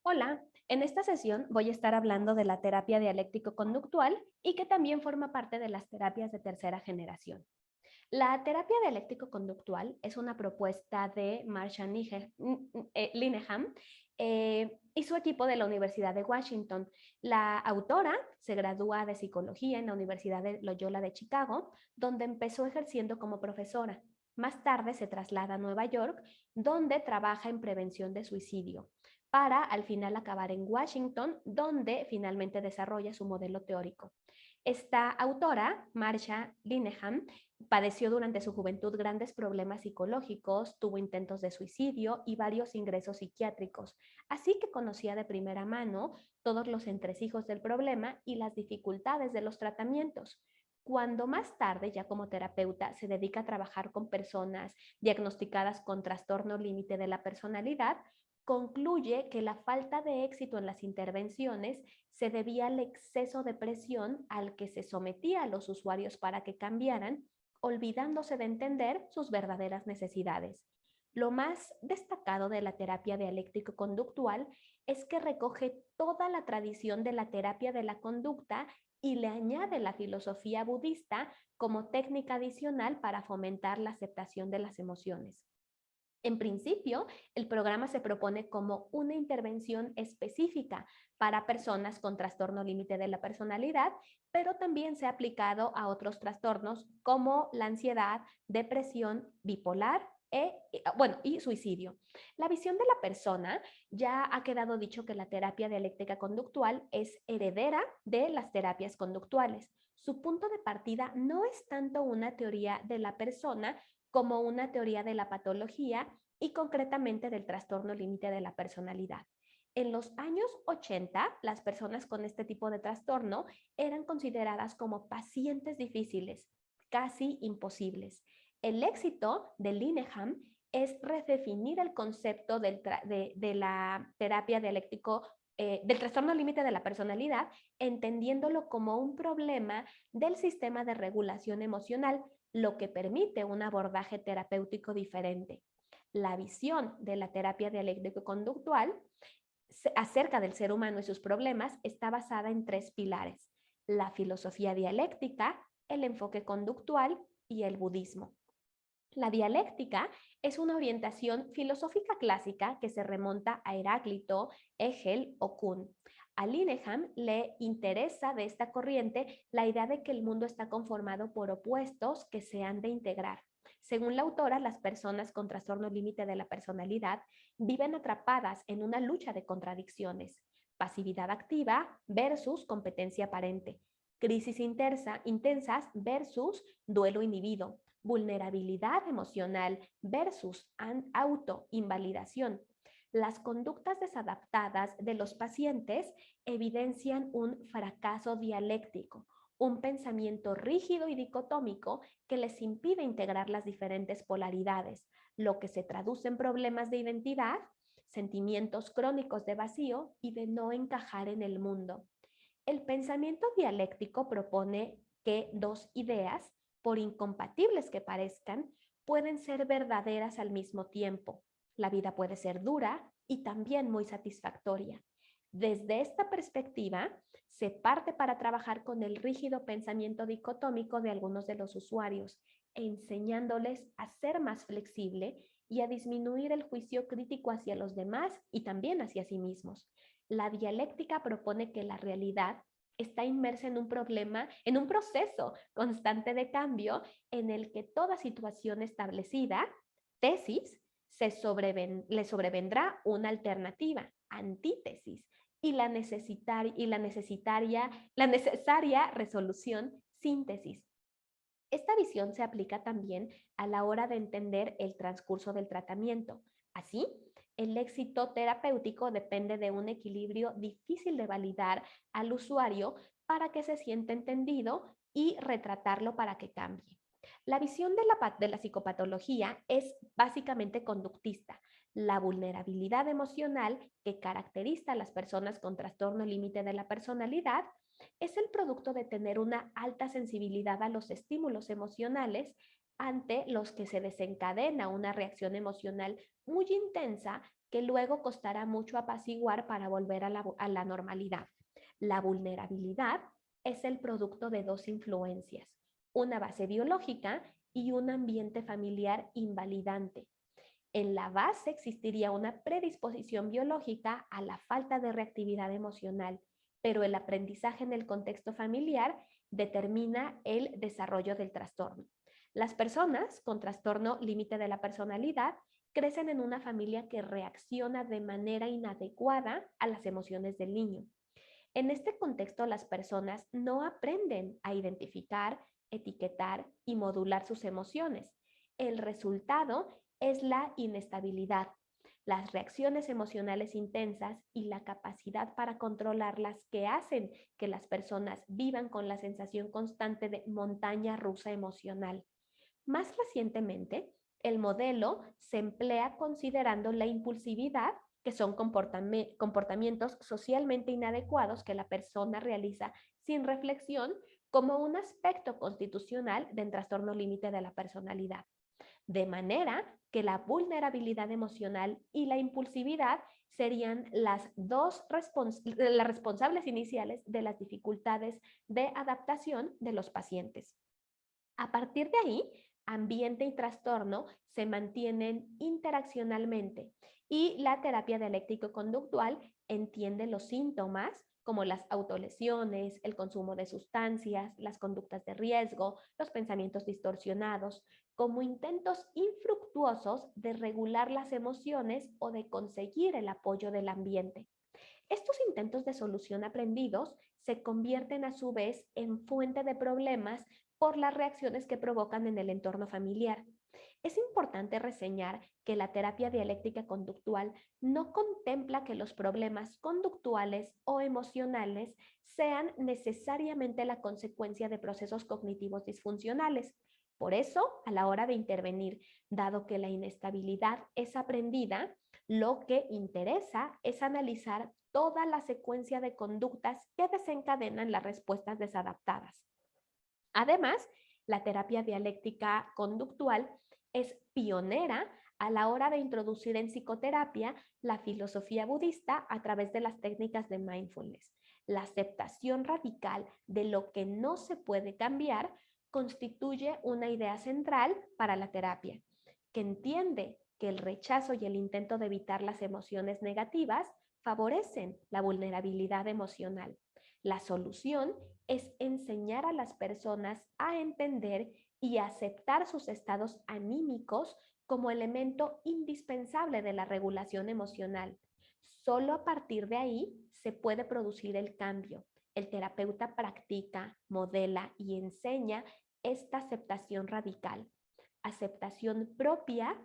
Hola, en esta sesión voy a estar hablando de la terapia dialéctico-conductual y que también forma parte de las terapias de tercera generación. La terapia dialéctico-conductual es una propuesta de Linehan y su equipo de la Universidad de Washington. La autora se gradúa de psicología en la Universidad de Loyola de Chicago, donde empezó ejerciendo como profesora. Más tarde se traslada a Nueva York, donde trabaja en prevención de suicidio, para al final acabar en Washington, donde finalmente desarrolla su modelo teórico. Esta autora, Marsha Linehan, padeció durante su juventud grandes problemas psicológicos, tuvo intentos de suicidio y varios ingresos psiquiátricos, así que conocía de primera mano todos los entresijos del problema y las dificultades de los tratamientos. Cuando más tarde, ya como terapeuta, se dedica a trabajar con personas diagnosticadas con trastorno límite de la personalidad, concluye que la falta de éxito en las intervenciones se debía al exceso de presión al que se sometía a los usuarios para que cambiaran, olvidándose de entender sus verdaderas necesidades. Lo más destacado de la terapia dialéctico-conductual es que recoge toda la tradición de la terapia de la conducta y le añade la filosofía budista como técnica adicional para fomentar la aceptación de las emociones. En principio, el programa se propone como una intervención específica para personas con trastorno límite de la personalidad, pero también se ha aplicado a otros trastornos como la ansiedad, depresión, bipolar y suicidio. La visión de la persona, ya ha quedado dicho que la terapia dialéctica conductual es heredera de las terapias conductuales. Su punto de partida no es tanto una teoría de la persona como una teoría de la patología y concretamente del trastorno límite de la personalidad. En los años 80, las personas con este tipo de trastorno eran consideradas como pacientes difíciles, casi imposibles. El éxito de Linehan es redefinir el concepto de la terapia dialéctico del trastorno límite de la personalidad, entendiéndolo como un problema del sistema de regulación emocional, lo que permite un abordaje terapéutico diferente. La visión de la terapia dialéctico-conductual acerca del ser humano y sus problemas está basada en tres pilares: la filosofía dialéctica, el enfoque conductual y el budismo. La dialéctica es una orientación filosófica clásica que se remonta a Heráclito, Hegel o Kuhn. A Linehan le interesa de esta corriente la idea de que el mundo está conformado por opuestos que se han de integrar. Según la autora, las personas con trastorno límite de la personalidad viven atrapadas en una lucha de contradicciones: pasividad activa versus competencia aparente, crisis intensas versus duelo inhibido, vulnerabilidad emocional versus autoinvalidación. Las conductas desadaptadas de los pacientes evidencian un fracaso dialéctico, un pensamiento rígido y dicotómico que les impide integrar las diferentes polaridades, lo que se traduce en problemas de identidad, sentimientos crónicos de vacío y de no encajar en el mundo. El pensamiento dialéctico propone que dos ideas, por incompatibles que parezcan, pueden ser verdaderas al mismo tiempo. La vida puede ser dura y también muy satisfactoria. Desde esta perspectiva, se parte para trabajar con el rígido pensamiento dicotómico de algunos de los usuarios, enseñándoles a ser más flexible y a disminuir el juicio crítico hacia los demás y también hacia sí mismos. La dialéctica propone que la realidad está inmersa en un problema, en un proceso constante de cambio en el que toda situación establecida, tesis, le sobrevendrá una alternativa, antítesis, y la necesaria resolución, síntesis. Esta visión se aplica también a la hora de entender el transcurso del tratamiento. Así, el éxito terapéutico depende de un equilibrio difícil de validar al usuario para que se sienta entendido y retratarlo para que cambie. La visión de la psicopatología es básicamente conductista. La vulnerabilidad emocional que caracteriza a las personas con trastorno límite de la personalidad es el producto de tener una alta sensibilidad a los estímulos emocionales, ante los que se desencadena una reacción emocional muy intensa que luego costará mucho apaciguar para volver a la normalidad. La vulnerabilidad es el producto de dos influencias, una base biológica y un ambiente familiar invalidante. En la base existiría una predisposición biológica a la falta de reactividad emocional, pero el aprendizaje en el contexto familiar determina el desarrollo del trastorno. Las personas con trastorno límite de la personalidad crecen en una familia que reacciona de manera inadecuada a las emociones del niño. En este contexto, las personas no aprenden a identificar, etiquetar y modular sus emociones. El resultado es la inestabilidad, las reacciones emocionales intensas y la capacidad para controlarlas que hacen que las personas vivan con la sensación constante de montaña rusa emocional. Más recientemente, el modelo se emplea considerando la impulsividad, que son comportamientos socialmente inadecuados que la persona realiza sin reflexión, como un aspecto constitucional del trastorno límite de la personalidad. De manera que la vulnerabilidad emocional y la impulsividad serían las las responsables iniciales de las dificultades de adaptación de los pacientes. A partir de ahí, ambiente y trastorno se mantienen interaccionalmente y la terapia dialéctico-conductual entiende los síntomas como las autolesiones, el consumo de sustancias, las conductas de riesgo, los pensamientos distorsionados, como intentos infructuosos de regular las emociones o de conseguir el apoyo del ambiente. Estos intentos de solución aprendidos se convierten a su vez en fuente de problemas por las reacciones que provocan en el entorno familiar. Es importante reseñar que la terapia dialéctica conductual no contempla que los problemas conductuales o emocionales sean necesariamente la consecuencia de procesos cognitivos disfuncionales. Por eso, a la hora de intervenir, dado que la inestabilidad es aprendida, lo que interesa es analizar toda la secuencia de conductas que desencadenan las respuestas desadaptadas. Además, la terapia dialéctica conductual es pionera a la hora de introducir en psicoterapia la filosofía budista a través de las técnicas de mindfulness. La aceptación radical de lo que no se puede cambiar constituye una idea central para la terapia, que entiende que el rechazo y el intento de evitar las emociones negativas favorecen la vulnerabilidad emocional. La solución es enseñar a las personas a entender y aceptar sus estados anímicos como elemento indispensable de la regulación emocional. Solo a partir de ahí se puede producir el cambio. El terapeuta practica, modela y enseña esta aceptación radical, aceptación propia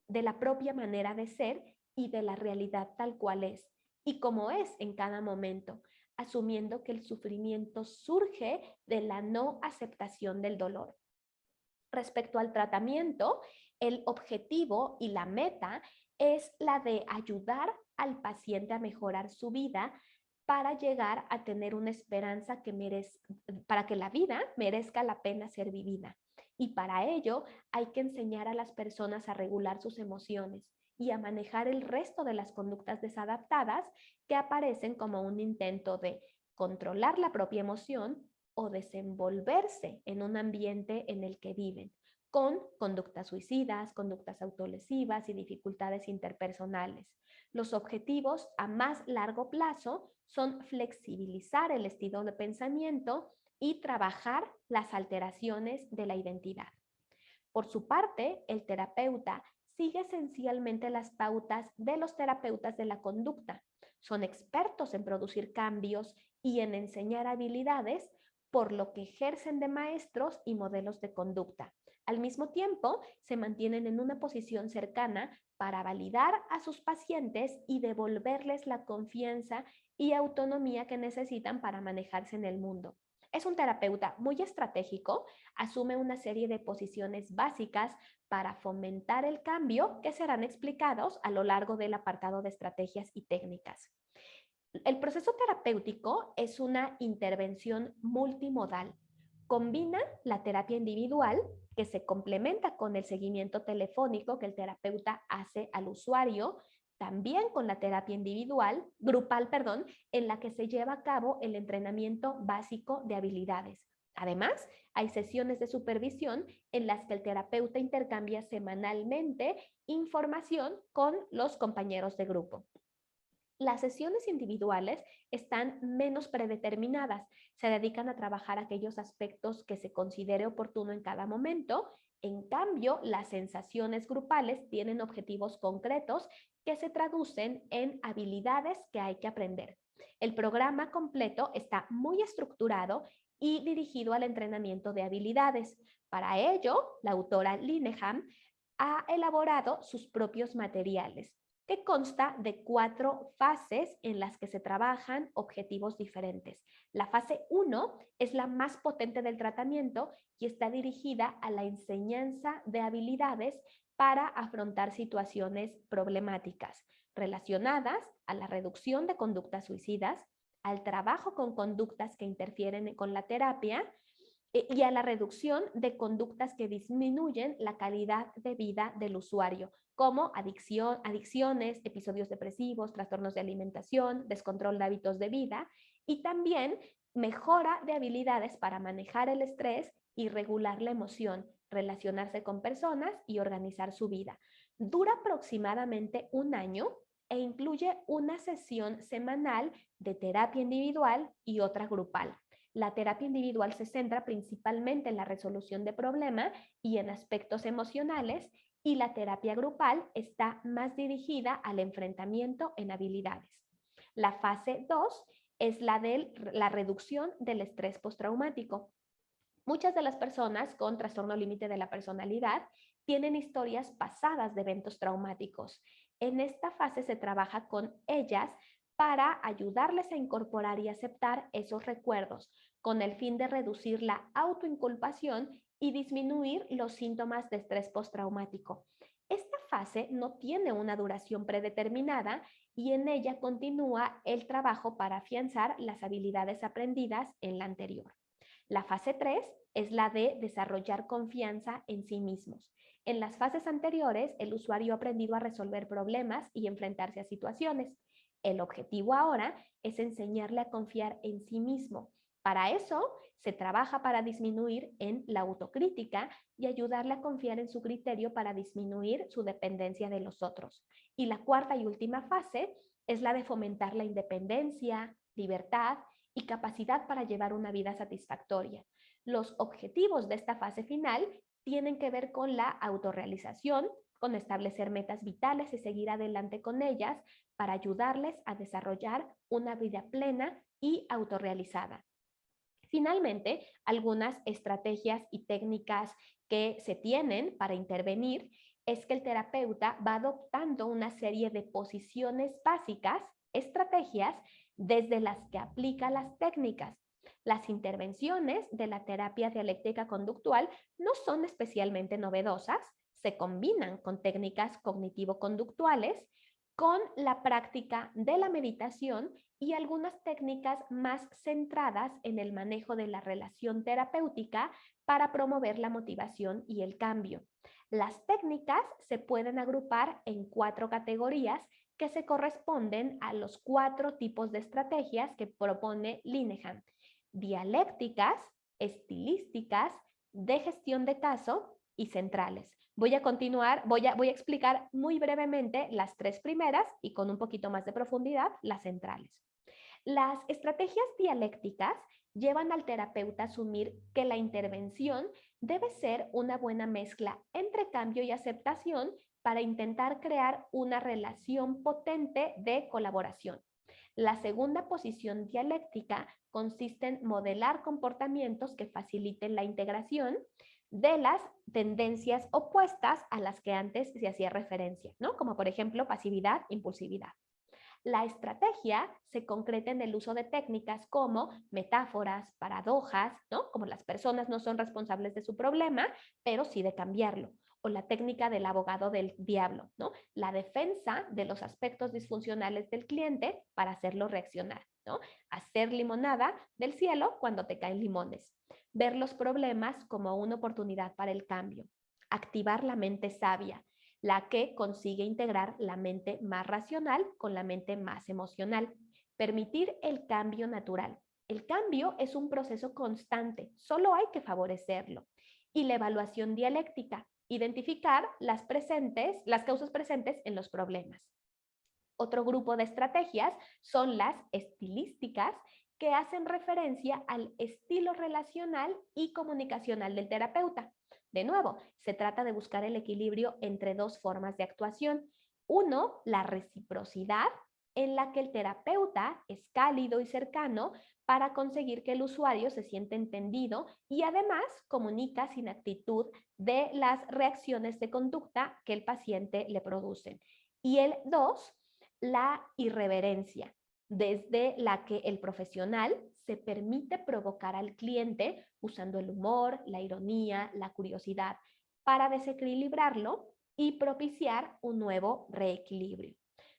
de la propia manera de ser y de la realidad tal cual es y como es en cada momento, asumiendo que el sufrimiento surge de la no aceptación del dolor. Respecto al tratamiento, el objetivo y la meta es la de ayudar al paciente a mejorar su vida para llegar a tener una esperanza para que la vida merezca la pena ser vivida. Y para ello hay que enseñar a las personas a regular sus emociones y a manejar el resto de las conductas desadaptadas que aparecen como un intento de controlar la propia emoción o desenvolverse en un ambiente en el que viven, con conductas suicidas, conductas autolesivas y dificultades interpersonales. Los objetivos a más largo plazo son flexibilizar el estilo de pensamiento y trabajar las alteraciones de la identidad. Por su parte, el terapeuta sigue esencialmente las pautas de los terapeutas de la conducta. Son expertos en producir cambios y en enseñar habilidades, por lo que ejercen de maestros y modelos de conducta. Al mismo tiempo, se mantienen en una posición cercana para validar a sus pacientes y devolverles la confianza y autonomía que necesitan para manejarse en el mundo. Es un terapeuta muy estratégico, asume una serie de posiciones básicas para fomentar el cambio que serán explicados a lo largo del apartado de estrategias y técnicas. El proceso terapéutico es una intervención multimodal. Combina la terapia individual, que se complementa con el seguimiento telefónico que el terapeuta hace al usuario, también con la terapia grupal, perdón, en la que se lleva a cabo el entrenamiento básico de habilidades. Además, hay sesiones de supervisión en las que el terapeuta intercambia semanalmente información con los compañeros de grupo. Las sesiones individuales están menos predeterminadas, se dedican a trabajar aquellos aspectos que se considere oportuno en cada momento. En cambio, las sensaciones grupales tienen objetivos concretos que se traducen en habilidades que hay que aprender. El programa completo está muy estructurado y dirigido al entrenamiento de habilidades. Para ello, la autora Linehan ha elaborado sus propios materiales, que consta de 4 fases en las que se trabajan objetivos diferentes. La fase 1 es la más potente del tratamiento y está dirigida a la enseñanza de habilidades para afrontar situaciones problemáticas relacionadas a la reducción de conductas suicidas, al trabajo con conductas que interfieren con la terapia y a la reducción de conductas que disminuyen la calidad de vida del usuario, como adicciones, episodios depresivos, trastornos de alimentación, descontrol de hábitos de vida y también mejora de habilidades para manejar el estrés y regular la emoción, relacionarse con personas y organizar su vida. Dura aproximadamente un año e incluye una sesión semanal de terapia individual y otra grupal. La terapia individual se centra principalmente en la resolución de problemas y en aspectos emocionales, y la terapia grupal está más dirigida al enfrentamiento en habilidades. La fase 2 es la de la reducción del estrés postraumático. Muchas de las personas con trastorno límite de la personalidad tienen historias pasadas de eventos traumáticos. En esta fase se trabaja con ellas para ayudarles a incorporar y aceptar esos recuerdos, con el fin de reducir la autoinculpación y disminuir los síntomas de estrés postraumático. Esta fase no tiene una duración predeterminada y en ella continúa el trabajo para afianzar las habilidades aprendidas en la anterior. La fase 3 es la de desarrollar confianza en sí mismos. En las fases anteriores, el usuario ha aprendido a resolver problemas y enfrentarse a situaciones. El objetivo ahora es enseñarle a confiar en sí mismo. Para eso, se trabaja para disminuir en la autocrítica y ayudarle a confiar en su criterio para disminuir su dependencia de los otros. Y la cuarta y última fase es la de fomentar la independencia, libertad y capacidad para llevar una vida satisfactoria. Los objetivos de esta fase final tienen que ver con la autorrealización, con establecer metas vitales y seguir adelante con ellas para ayudarles a desarrollar una vida plena y autorrealizada. Finalmente, algunas estrategias y técnicas que se tienen para intervenir es que el terapeuta va adoptando una serie de posiciones básicas, estrategias, desde las que aplica las técnicas. Las intervenciones de la terapia dialéctica conductual no son especialmente novedosas, se combinan con técnicas cognitivo-conductuales, con la práctica de la meditación y algunas técnicas más centradas en el manejo de la relación terapéutica para promover la motivación y el cambio. Las técnicas se pueden agrupar en 4 categorías que se corresponden a los 4 tipos de estrategias que propone Linehan: dialécticas, estilísticas, de gestión de caso y centrales. Voy a explicar muy brevemente las 3 primeras y con un poquito más de profundidad las centrales. Las estrategias dialécticas llevan al terapeuta a asumir que la intervención debe ser una buena mezcla entre cambio y aceptación para intentar crear una relación potente de colaboración. La segunda posición dialéctica consiste en modelar comportamientos que faciliten la integración de las tendencias opuestas a las que antes se hacía referencia, ¿no? Como por ejemplo pasividad, impulsividad. La estrategia se concreta en el uso de técnicas como metáforas, paradojas, ¿no? Como las personas no son responsables de su problema, pero sí de cambiarlo. o la técnica del abogado del diablo, ¿no? La defensa de los aspectos disfuncionales del cliente para hacerlo reaccionar, ¿no? Hacer limonada del cielo cuando te caen limones. Ver los problemas como una oportunidad para el cambio. Activar la mente sabia, la que consigue integrar la mente más racional con la mente más emocional. Permitir el cambio natural. El cambio es un proceso constante, solo hay que favorecerlo. Y la evaluación dialéctica, identificar las causas presentes en los problemas. Otro grupo de estrategias son las estilísticas, que hacen referencia al estilo relacional y comunicacional del terapeuta. De nuevo, se trata de buscar el equilibrio entre dos formas de actuación. Uno, la reciprocidad, en la que el terapeuta es cálido y cercano para conseguir que el usuario se sienta entendido y además comunica sin actitud de las reacciones de conducta que el paciente le produce. Y el dos, la irreverencia, desde la que el profesional se permite provocar al cliente usando el humor, la ironía, la curiosidad, para desequilibrarlo y propiciar un nuevo reequilibrio.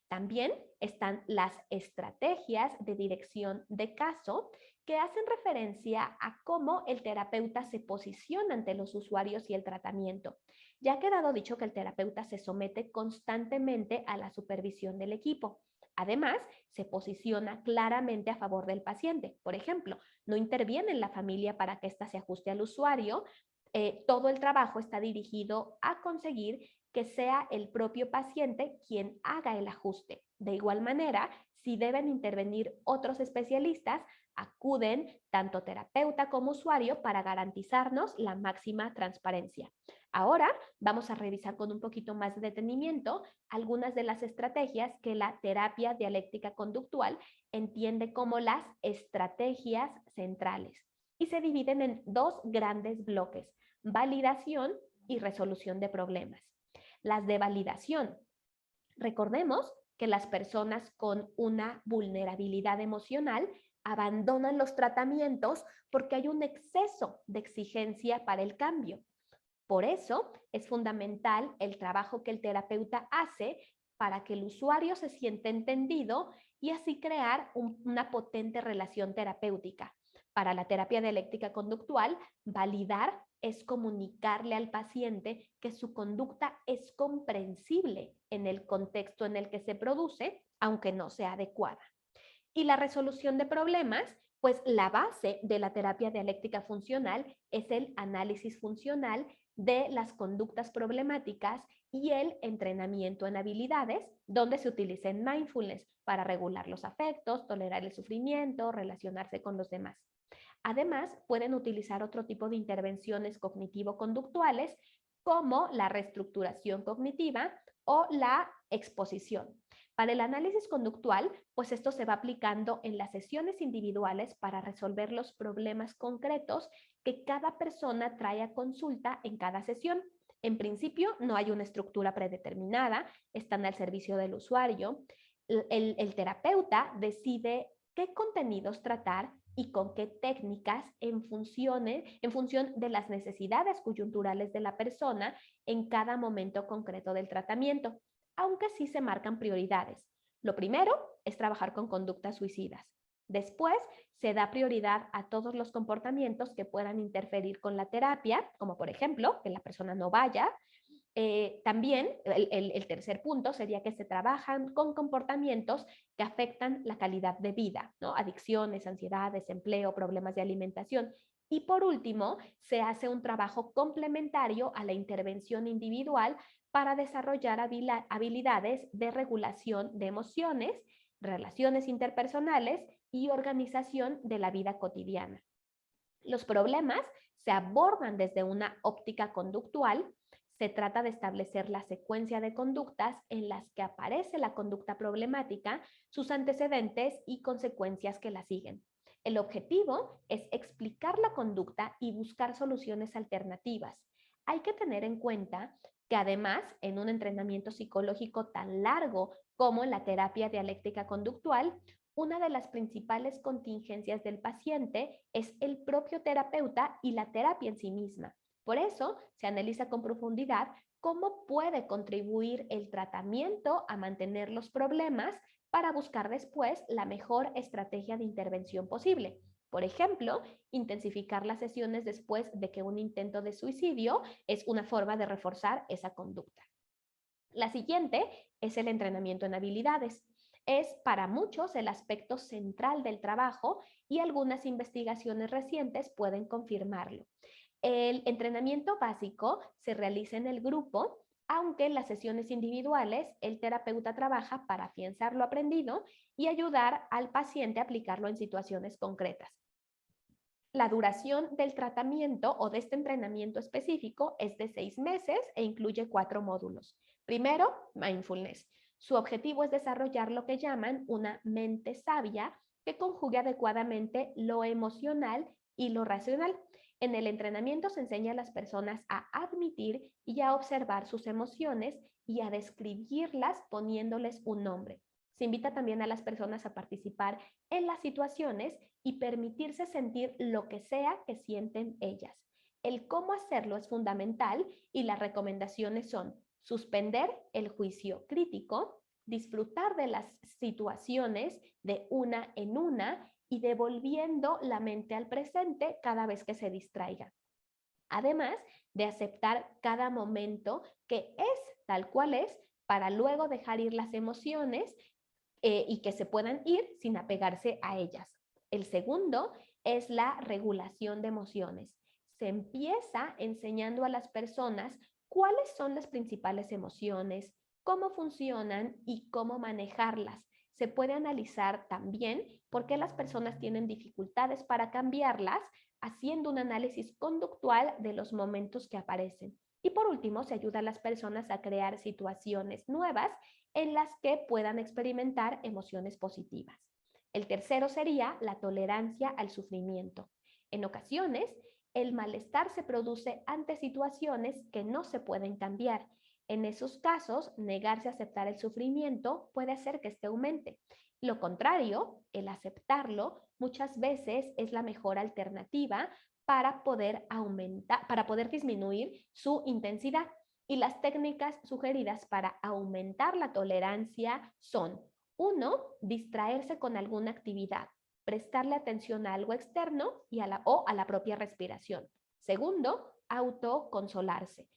También están las estrategias de dirección de caso, que hacen referencia a cómo el terapeuta se posiciona ante los usuarios y el tratamiento. Ya ha quedado dicho que el terapeuta se somete constantemente a la supervisión del equipo. Además, se posiciona claramente a favor del paciente. Por ejemplo, no interviene en la familia para que ésta se ajuste al usuario. Todo el trabajo está dirigido a conseguir que sea el propio paciente quien haga el ajuste. De igual manera, si deben intervenir otros especialistas, acuden tanto terapeuta como usuario para garantizarnos la máxima transparencia. Ahora vamos a revisar con un poquito más de detenimiento algunas de las estrategias que la terapia dialéctica conductual entiende como las estrategias centrales y se dividen en dos grandes bloques: validación y resolución de problemas. Las de validación. Recordemos que las personas con una vulnerabilidad emocional abandonan los tratamientos porque hay un exceso de exigencia para el cambio. Por eso es fundamental el trabajo que el terapeuta hace para que el usuario se sienta entendido y así crear una potente relación terapéutica. Para la terapia dialéctica conductual, validar es comunicarle al paciente que su conducta es comprensible en el contexto en el que se produce, aunque no sea adecuada. Y la resolución de problemas, pues la base de la terapia dialéctica funcional es el análisis funcional de las conductas problemáticas y el entrenamiento en habilidades, donde se utiliza el mindfulness para regular los afectos, tolerar el sufrimiento, relacionarse con los demás. Además, pueden utilizar otro tipo de intervenciones cognitivo-conductuales como la reestructuración cognitiva o la exposición. Para el análisis conductual, pues esto se va aplicando en las sesiones individuales para resolver los problemas concretos que cada persona trae a consulta en cada sesión. En principio, no hay una estructura predeterminada, están al servicio del usuario. El terapeuta decide qué contenidos tratar y con qué técnicas en función de las necesidades coyunturales de la persona en cada momento concreto del tratamiento, aunque sí se marcan prioridades. Lo primero es trabajar con conductas suicidas. Después se da prioridad a todos los comportamientos que puedan interferir con la terapia, como por ejemplo que la persona no vaya. También el tercer punto sería que se trabajan con comportamientos que afectan la calidad de vida, ¿no? Adicciones, ansiedad, desempleo, problemas de alimentación. Y por último, se hace un trabajo complementario a la intervención individual para desarrollar habilidades de regulación de emociones, relaciones interpersonales y organización de la vida cotidiana. Los problemas se abordan desde una óptica conductual. Se trata de establecer la secuencia de conductas en las que aparece la conducta problemática, sus antecedentes y consecuencias que la siguen. El objetivo es explicar la conducta y buscar soluciones alternativas. Hay que tener en cuenta que además, en un entrenamiento psicológico tan largo como la terapia dialéctica conductual, una de las principales contingencias del paciente es el propio terapeuta y la terapia en sí misma. Por eso se analiza con profundidad cómo puede contribuir el tratamiento a mantener los problemas para buscar después la mejor estrategia de intervención posible. Por ejemplo, intensificar las sesiones después de que un intento de suicidio es una forma de reforzar esa conducta. La siguiente es el entrenamiento en habilidades. Es para muchos el aspecto central del trabajo y algunas investigaciones recientes pueden confirmarlo. El entrenamiento básico se realiza en el grupo, aunque en las sesiones individuales el terapeuta trabaja para afianzar lo aprendido y ayudar al paciente a aplicarlo en situaciones concretas. La duración del tratamiento o de este entrenamiento específico es de 6 meses e incluye 4 módulos. Primero, mindfulness. Su objetivo es desarrollar lo que llaman una mente sabia que conjugue adecuadamente lo emocional y lo racional. En el entrenamiento se enseña a las personas a admitir y a observar sus emociones y a describirlas poniéndoles un nombre. Se invita también a las personas a participar en las situaciones y permitirse sentir lo que sea que sienten ellas. El cómo hacerlo es fundamental y las recomendaciones son suspender el juicio crítico, disfrutar de las situaciones de una en una y devolviendo la mente al presente cada vez que se distraiga. Además de aceptar cada momento que es tal cual es para luego dejar ir las emociones y que se puedan ir sin apegarse a ellas. El segundo es la regulación de emociones. Se empieza enseñando a las personas cuáles son las principales emociones, cómo funcionan y cómo manejarlas. Se puede analizar también por qué las personas tienen dificultades para cambiarlas, haciendo un análisis conductual de los momentos que aparecen. Y por último, se ayuda a las personas a crear situaciones nuevas en las que puedan experimentar emociones positivas. El tercero sería la tolerancia al sufrimiento. En ocasiones, el malestar se produce ante situaciones que no se pueden cambiar. En esos casos, negarse a aceptar el sufrimiento puede hacer que este aumente. Lo contrario, el aceptarlo, muchas veces es la mejor alternativa para poder disminuir su intensidad. Y las técnicas sugeridas para aumentar la tolerancia son: 1, distraerse con alguna actividad, prestarle atención a algo externo o a la propia respiración. Segundo, autoconsolarse.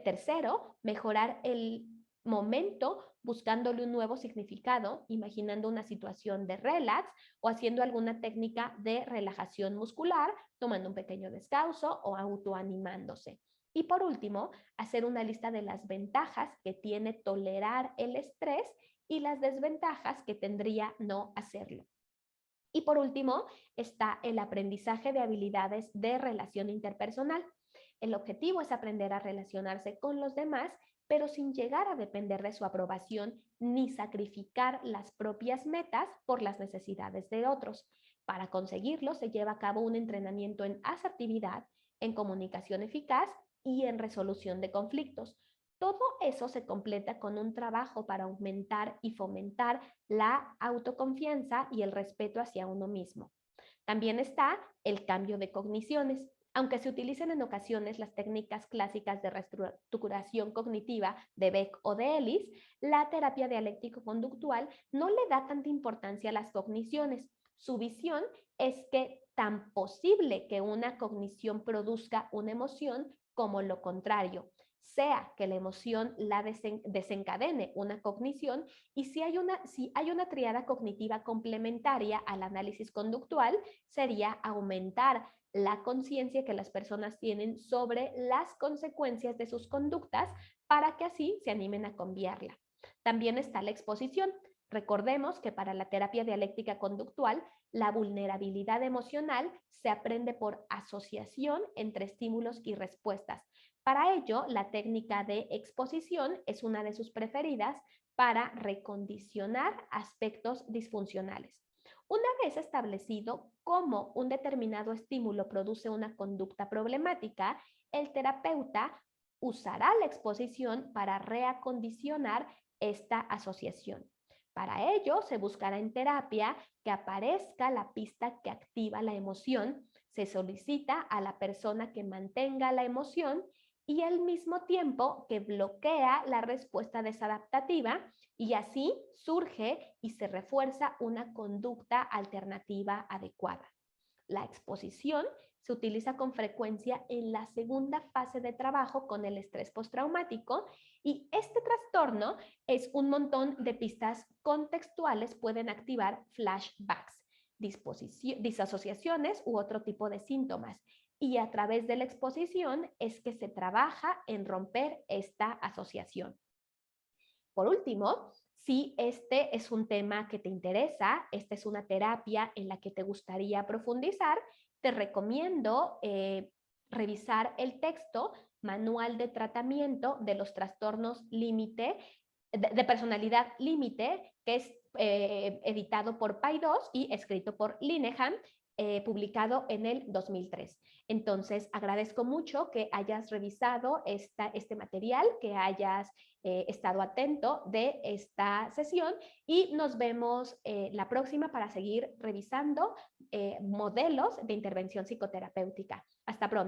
Tercero, mejorar el momento buscándole un nuevo significado, imaginando una situación de relax o haciendo alguna técnica de relajación muscular, tomando un pequeño descanso o autoanimándose. Y por último, hacer una lista de las ventajas que tiene tolerar el estrés y las desventajas que tendría no hacerlo. Y por último, está el aprendizaje de habilidades de relación interpersonal. El objetivo es aprender a relacionarse con los demás, pero sin llegar a depender de su aprobación ni sacrificar las propias metas por las necesidades de otros. Para conseguirlo, se lleva a cabo un entrenamiento en asertividad, en comunicación eficaz y en resolución de conflictos. Todo eso se completa con un trabajo para aumentar y fomentar la autoconfianza y el respeto hacia uno mismo. También está el cambio de cogniciones. Aunque se utilicen en ocasiones las técnicas clásicas de reestructuración cognitiva de Beck o de Ellis, la terapia dialéctico-conductual no le da tanta importancia a las cogniciones. Su visión es que tan posible que una cognición produzca una emoción como lo contrario, sea que la emoción la desencadene una cognición, y si hay una triada cognitiva complementaria al análisis conductual, sería aumentar la conciencia que las personas tienen sobre las consecuencias de sus conductas para que así se animen a cambiarla. También está la exposición. Recordemos que para la terapia dialéctica conductual, la vulnerabilidad emocional se aprende por asociación entre estímulos y respuestas. Para ello, la técnica de exposición es una de sus preferidas para recondicionar aspectos disfuncionales. Una vez establecido cómo un determinado estímulo produce una conducta problemática, el terapeuta usará la exposición para reacondicionar esta asociación. Para ello, se buscará en terapia que aparezca la pista que activa la emoción, se solicita a la persona que mantenga la emoción y al mismo tiempo que bloquea la respuesta desadaptativa y así surge y se refuerza una conducta alternativa adecuada. La exposición se utiliza con frecuencia en la segunda fase de trabajo con el estrés postraumático y este trastorno es un montón de pistas contextuales, pueden activar flashbacks, disasociaciones u otro tipo de síntomas. Y a través de la exposición es que se trabaja en romper esta asociación. Por último, si este es un tema que te interesa, esta es una terapia en la que te gustaría profundizar, te recomiendo revisar el texto Manual de Tratamiento de los Trastornos Límite, de Personalidad Límite, que es editado por PAI2 y escrito por Linehan, publicado en el 2003. Entonces, agradezco mucho que hayas revisado este material, que hayas estado atento de esta sesión y nos vemos la próxima para seguir revisando modelos de intervención psicoterapéutica. Hasta pronto.